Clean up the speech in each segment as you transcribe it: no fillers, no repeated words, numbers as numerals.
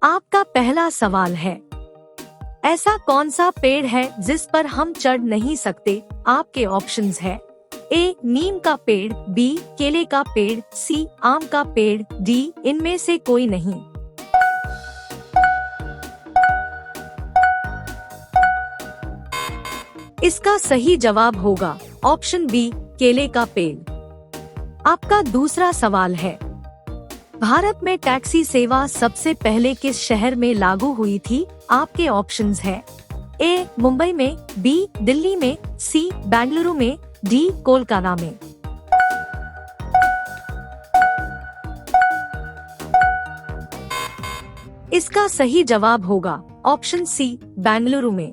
आपका पहला सवाल है, ऐसा कौन सा पेड़ है जिस पर हम चढ़ नहीं सकते? आपके ऑप्शंस है ए नीम का पेड़, बी केले का पेड़, सी आम का पेड़, डी इनमें से कोई नहीं। इसका सही जवाब होगा ऑप्शन बी केले का पेड़। आपका दूसरा सवाल है, भारत में टैक्सी सेवा सबसे पहले किस शहर में लागू हुई थी? आपके ऑप्शंस हैं ए मुंबई में, बी दिल्ली में, सी बेंगलुरु में, डी कोलकाता में। इसका सही जवाब होगा ऑप्शन सी बेंगलुरु में।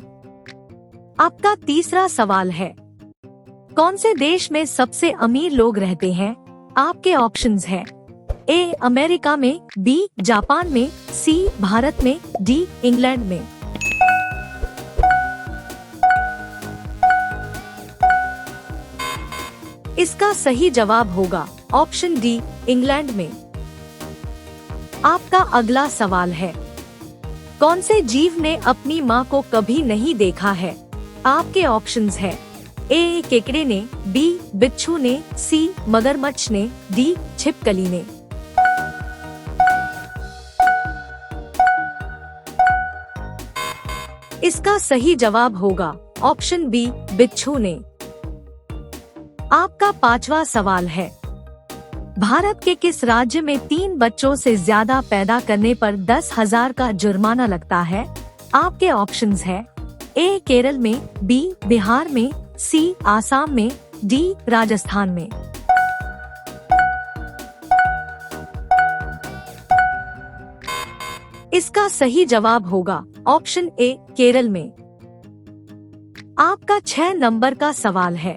आपका तीसरा सवाल है, कौन से देश में सबसे अमीर लोग रहते हैं? आपके ऑप्शंस हैं ए अमेरिका में, बी जापान में, सी भारत में, डी इंग्लैंड में। इसका सही जवाब होगा ऑप्शन डी इंग्लैंड में। आपका अगला सवाल है, कौन से जीव ने अपनी मां को कभी नहीं देखा है? आपके ऑप्शंस हैं ए केकड़े ने, बी बिच्छू ने, सी मगरमच्छ ने, डी छिपकली ने। इसका सही जवाब होगा ऑप्शन बी बिच्छू ने। आपका पांचवा सवाल है, भारत के किस राज्य में 3 बच्चों से ज्यादा पैदा करने पर 10,000 का जुर्माना लगता है? आपके ऑप्शंस हैं ए केरल में, बी बिहार में, सी आसाम में, डी राजस्थान में। इसका सही जवाब होगा ऑप्शन ए केरल में। आपका 6 नंबर का सवाल है,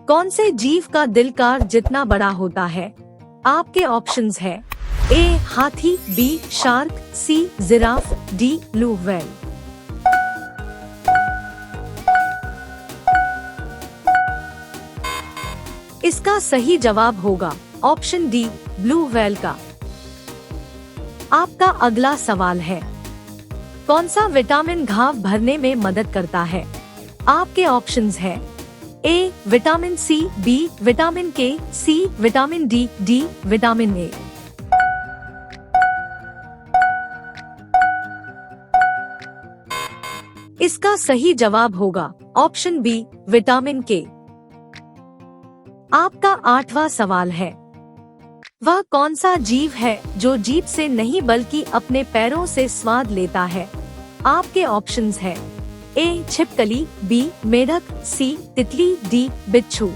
कौन से जीव का दिल कार जितना बड़ा होता है? आपके ऑप्शंस हैं ए हाथी, B shark, C giraffe, D blue whale. इसका सही जवाब होगा ऑप्शन डी ब्लू व्हेल का। आपका अगला सवाल है, कौन सा विटामिन घाव भरने में मदद करता है? आपके ऑप्शंस हैं A vitamin C, B vitamin K, C vitamin D, D vitamin A. इसका सही जवाब होगा ऑप्शन बी विटामिन के। आपका 8वां सवाल है, वह कौन सा जीव है जो जीभ से नहीं बल्कि अपने पैरों से स्वाद लेता है? आपके ऑप्शंस हैं ए छिपकली, बी मेढक, सी तितली, डी बिच्छू।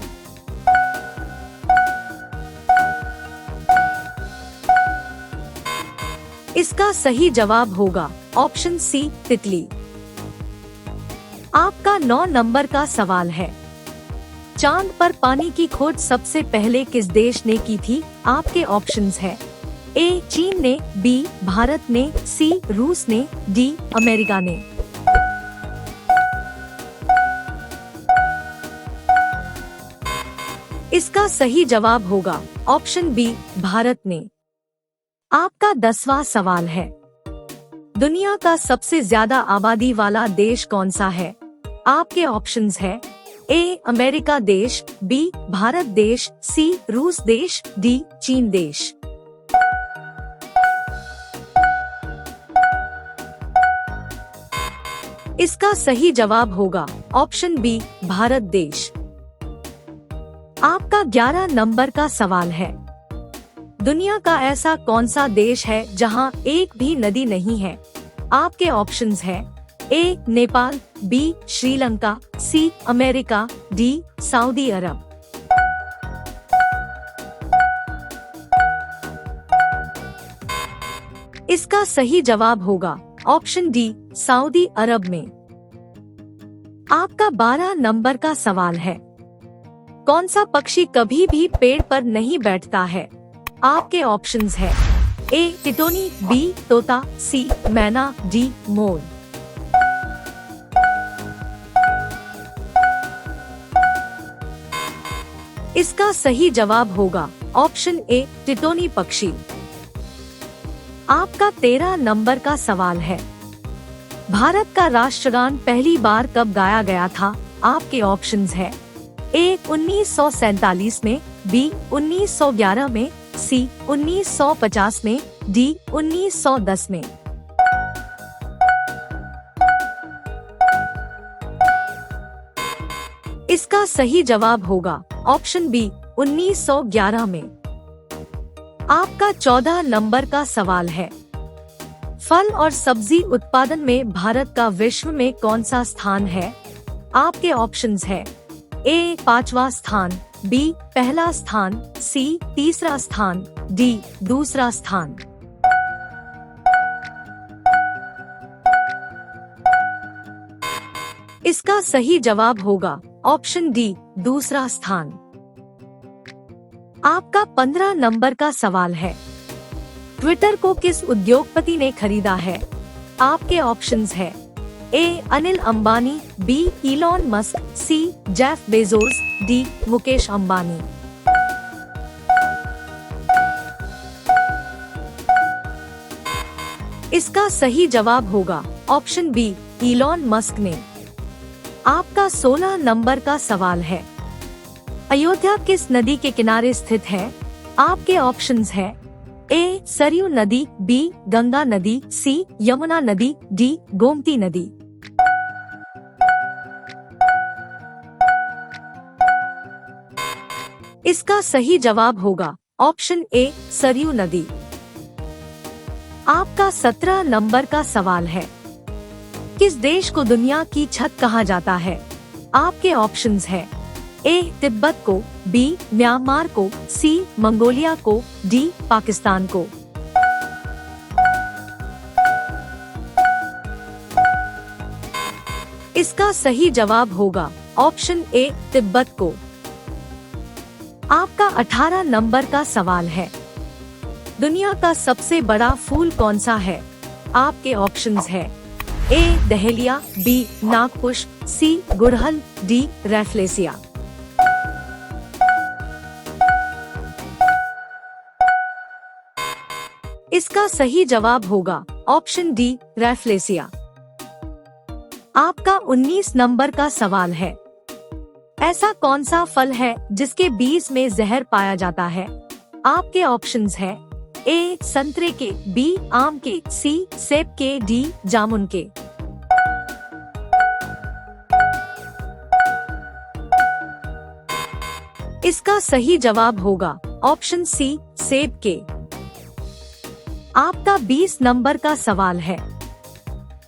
इसका सही जवाब होगा ऑप्शन सी तितली। आपका 9 नंबर का सवाल है, चांद पर पानी की खोज सबसे पहले किस देश ने की थी? आपके ऑप्शंस हैं ए चीन ने, बी भारत ने, सी रूस ने, डी अमेरिका ने। इसका सही जवाब होगा ऑप्शन बी भारत ने। आपका 10वां सवाल है, दुनिया का सबसे ज्यादा आबादी वाला देश कौन सा है? आपके ऑप्शंस हैं ए अमेरिका देश, बी भारत देश, सी रूस देश, डी चीन देश। इसका सही जवाब होगा ऑप्शन बी भारत देश। आपका 11 नंबर का सवाल है, दुनिया का ऐसा कौन सा देश है जहां एक भी नदी नहीं है? आपके ऑप्शंस हैं A Nepal, B Sri Lanka, C America, D Saudi Arab. इसका सही जवाब होगा ऑप्शन डी सऊदी अरब में। आपका 12 नंबर का सवाल है, कौन सा पक्षी कभी भी पेड़ पर नहीं बैठता है? आपके ऑप्शंस हैं ए टिटोनी, बी तोता, सी मैना, डी मोर। इसका सही जवाब होगा ऑप्शन ए टिटोनी पक्षी। आपका 13 नंबर का सवाल है, भारत का राष्ट्रगान पहली बार कब गाया गया था? आपके ऑप्शंस है ए 1947 में, बी 1911 में, सी 1950 में, डी 1910 में। इसका सही जवाब होगा ऑप्शन बी 1911 में। आपका 14 नंबर का सवाल है, फल और सब्जी उत्पादन में भारत का विश्व में कौन सा स्थान है? आपके ऑप्शंस है ए 5वां स्थान, बी पहला स्थान, सी तीसरा स्थान, डी दूसरा स्थान। इसका सही जवाब होगा ऑप्शन डी दूसरा स्थान। आपका 15 नंबर का सवाल है, ट्विटर को किस उद्योगपति ने खरीदा है? आपके ऑप्शंस है A Anil Ambani, B Elon Musk, C Jeff Bezos, D Mukesh Ambani. इसका सही जवाब होगा ऑप्शन बी इलॉन मस्क ने। आपका 16 नंबर का सवाल है, अयोध्या किस नदी के किनारे स्थित है? आपके ऑप्शंस है ए सरयू नदी, बी गंगा नदी, सी यमुना नदी, डी गोमती नदी। इसका सही जवाब होगा ऑप्शन ए सरयू नदी। आपका 17 नंबर का सवाल है, किस देश को दुनिया की छत कहा जाता है? आपके ऑप्शंस है ए तिब्बत को, बी म्यांमार को, सी मंगोलिया को, डी पाकिस्तान को। इसका सही जवाब होगा ऑप्शन ए तिब्बत को। आपका 18 नंबर का सवाल है, दुनिया का सबसे बड़ा फूल कौन सा है? आपके ऑप्शंस है ए डहेलिया, बी नागपुष्प, सी गुड़हल, डी रैफ्लेसिया। इसका सही जवाब होगा ऑप्शन डी रैफ्लेसिया। आपका 19 नंबर का सवाल है, ऐसा कौन सा फल है जिसके बीज में जहर पाया जाता है? आपके ऑप्शंस है ए संतरे के, बी आम के, सी सेब के, डी जामुन के। इसका सही जवाब होगा ऑप्शन सी सेब के। आपका 20 नंबर का सवाल है,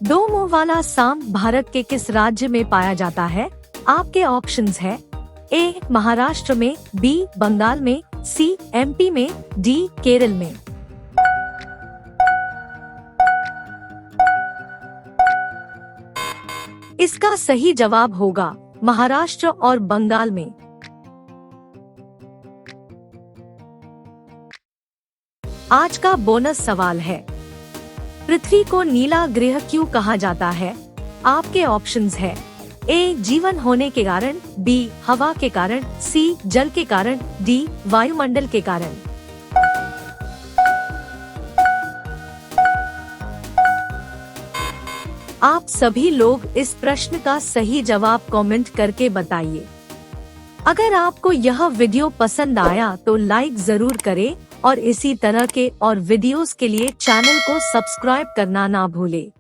दो मुंह वाला सांप भारत के किस राज्य में पाया जाता है? आपके ऑप्शंस है ए महाराष्ट्र में, बी बंगाल में, सी एमपी में, डी केरल में। इसका सही जवाब होगा महाराष्ट्र और बंगाल में। आज का बोनस सवाल है, पृथ्वी को नीला ग्रह क्यों कहा जाता है? आपके ऑप्शंस है ए जीवन होने के कारण, बी हवा के कारण, सी जल के कारण, डी वायुमंडल के कारण। आप सभी लोग इस प्रश्न का सही जवाब कमेंट करके बताइए। अगर आपको यह वीडियो पसंद आया तो लाइक जरूर करें और इसी तरह के और वीडियोस के लिए चैनल को सब्सक्राइब करना ना भूलें।